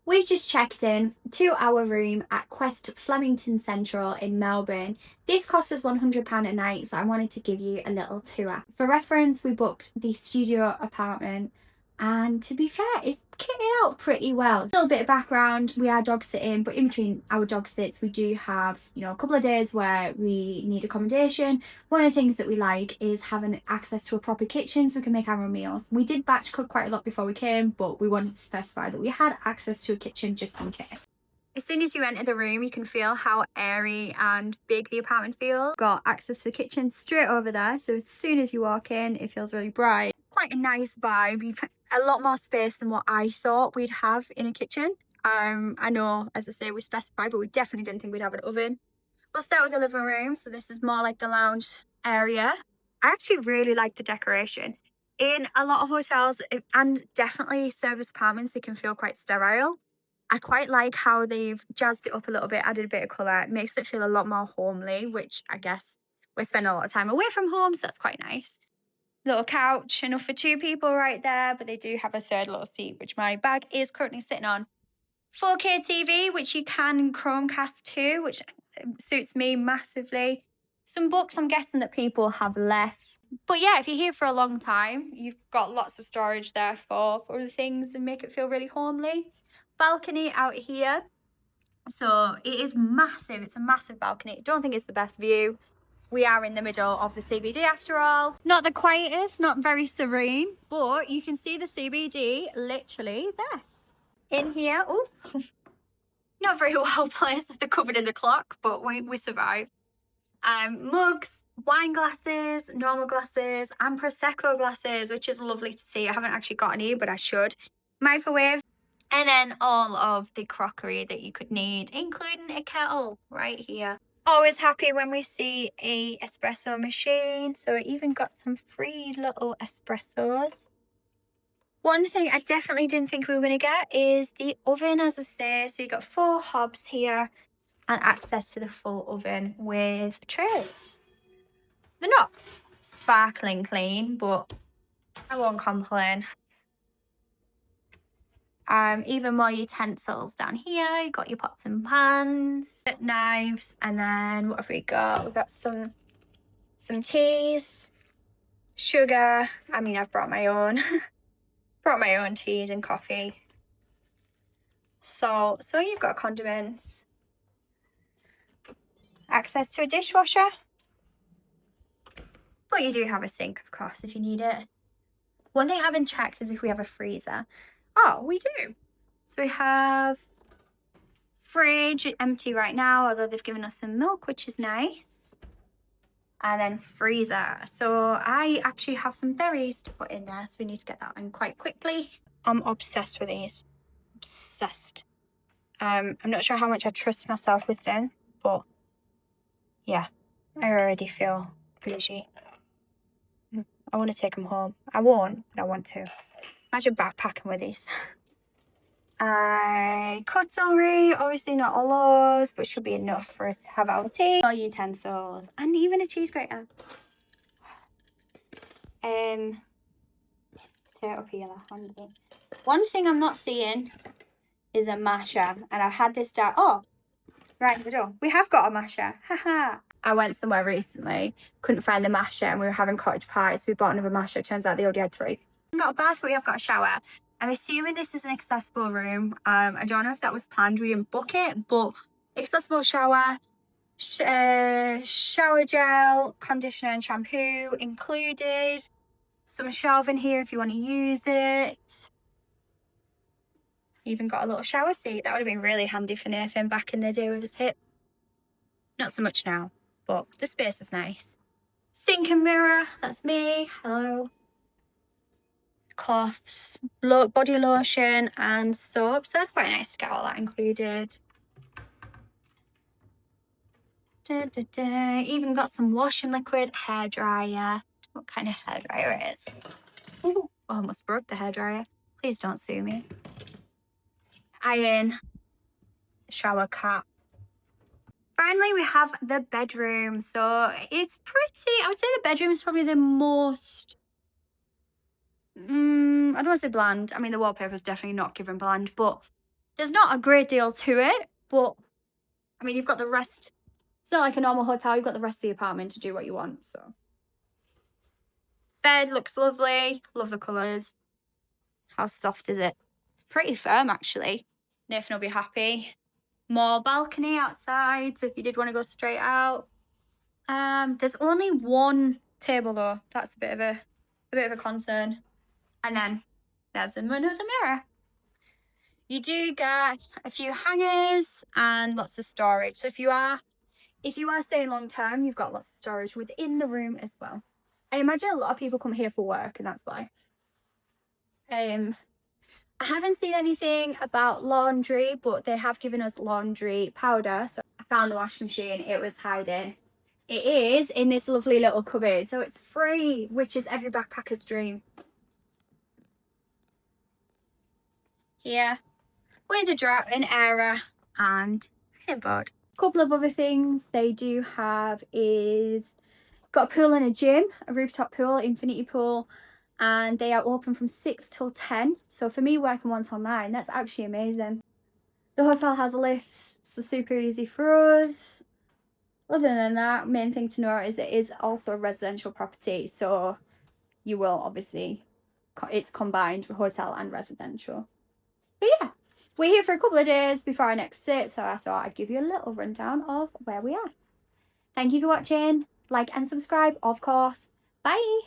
We've just checked in to our room at Quest Flemington Central in Melbourne. This cost us £100 a night, so I wanted to give you a little tour. For reference, we booked the studio apartment, and to be fair, it's kitted out pretty well. A little bit of background, we are dog sitting, but in between our dog sits, we do have, a couple of days where we need accommodation. One of the things that we like is having access to a proper kitchen so we can make our own meals. We did batch cook quite a lot before we came, but we wanted to specify that we had access to a kitchen just in case. As soon as you enter the room, you can feel how airy and big the apartment feels. Got access to the kitchen straight over there, so as soon as you walk in, it feels really bright. Quite a nice vibe. You've a lot more space than what I thought we'd have in a kitchen. I know, as I say, we specified, but we definitely didn't think we'd have an oven. We'll start with the living room. So this is more like the lounge area. I actually really like the decoration. In a lot of hotels and definitely service apartments, they can feel quite sterile. I quite like how they've jazzed it up a little bit, added a bit of colour. It makes it feel a lot more homely, which I guess we're spending a lot of time away from home, so that's quite nice. Little couch, enough for two people right there, but they do have a third little seat, which my bag is currently sitting on. 4K TV, which you can Chromecast to, which suits me massively. Some books I'm guessing that people have left. But yeah, if you're here for a long time, you've got lots of storage there for other things and make it feel really homely. Balcony out here. So it is massive. It's a massive balcony. I don't think it's the best view. We are in the middle of the CBD after all. Not the quietest, not very serene, but you can see the CBD literally there. In here, oh, not very well placed. They're covered in the clock, but we survive. Mugs, wine glasses, normal glasses, and Prosecco glasses, which is lovely to see. I haven't actually got any, but I should. Microwaves, and then all of the crockery that you could need, including a kettle right here. Always happy when we see a espresso machine. So I even got some free little espressos. One thing I definitely didn't think we were going to get is the oven, as I say. So you've got 4 hobs here and access to the full oven with trays. They're not sparkling clean, but I won't complain. Even more utensils down here. You got your pots and pans, knives, and then what have we got? We've got some teas, sugar. I mean, I've brought my own. Brought my own teas and coffee. So you've got condiments. Access to a dishwasher. But you do have a sink, of course, if you need it. One thing I haven't checked is if we have a freezer. Oh, we do. So we have fridge empty right now, although they've given us some milk, which is nice. And then freezer. So I actually have some berries to put in there, so we need to get that in quite quickly. I'm obsessed with these. Obsessed. I'm not sure how much I trust myself with them, but yeah, I already feel bougie. I want to take them home. I won't, but I want to. Imagine backpacking with these. Cutlery, obviously not all those, but should be enough for us to have our tea. All utensils, and even a cheese grater. Potato peeler, handy. One thing I'm not seeing is a masher, and I've had this down. Oh, right, we have got a masher. Haha. I went somewhere recently, couldn't find the masher, and we were having cottage pie, so we bought another masher. Turns out they already had 3. We've got a bath, but we have got a shower. I'm assuming this is an accessible room. I don't know if that was planned. We didn't book it, but accessible shower, shower gel, conditioner and shampoo included. Some shelving here if you want to use it. Even got a little shower seat. That would have been really handy for Nathan back in the day with his hip. Not so much now, but the space is nice. Sink and mirror, that's me. Hello. Cloths, body lotion and soap. So that's quite nice to get all that included. Even got some washing liquid, hairdryer. What kind of hairdryer it is? Ooh, I almost broke the hairdryer. Please don't sue me. Iron, shower cap. Finally, we have the bedroom. So it's pretty, I would say the bedroom is probably the most, I don't want to say bland. I mean, the wallpaper is definitely not given bland, but There's not a great deal to it, but I mean, you've got the rest. It's not like a normal hotel. You've got the rest of the apartment to do what you want. So, bed looks lovely. Love the colours. How soft is it? It's pretty firm, actually. Nathan will be happy. More balcony outside, so if you did want to go straight out. There's only one table though. That's a bit of a concern. And then there's another mirror. You do get a few hangers and lots of storage. So if you are staying long term, you've got lots of storage within the room as well. I imagine a lot of people come here for work, and that's why. I haven't seen anything about laundry, but they have given us laundry powder. So I found the washing machine. It was hiding. It is in this lovely little cupboard, so it's free, which is every backpacker's dream. Here, with a drop, an error, and headboard. A couple of other things they do have is got a pool and a gym, a rooftop pool, infinity pool, and they are open from 6 till 10. So for me working 1 till 9, that's actually amazing. The hotel has lifts, so super easy for us. Other than that, main thing to note is it is also a residential property, so you will obviously, it's combined hotel and residential. But yeah, we're here for a couple of days before our next sit, so I thought I'd give you a little rundown of where we are. Thank you for watching. Like and subscribe, of course. Bye.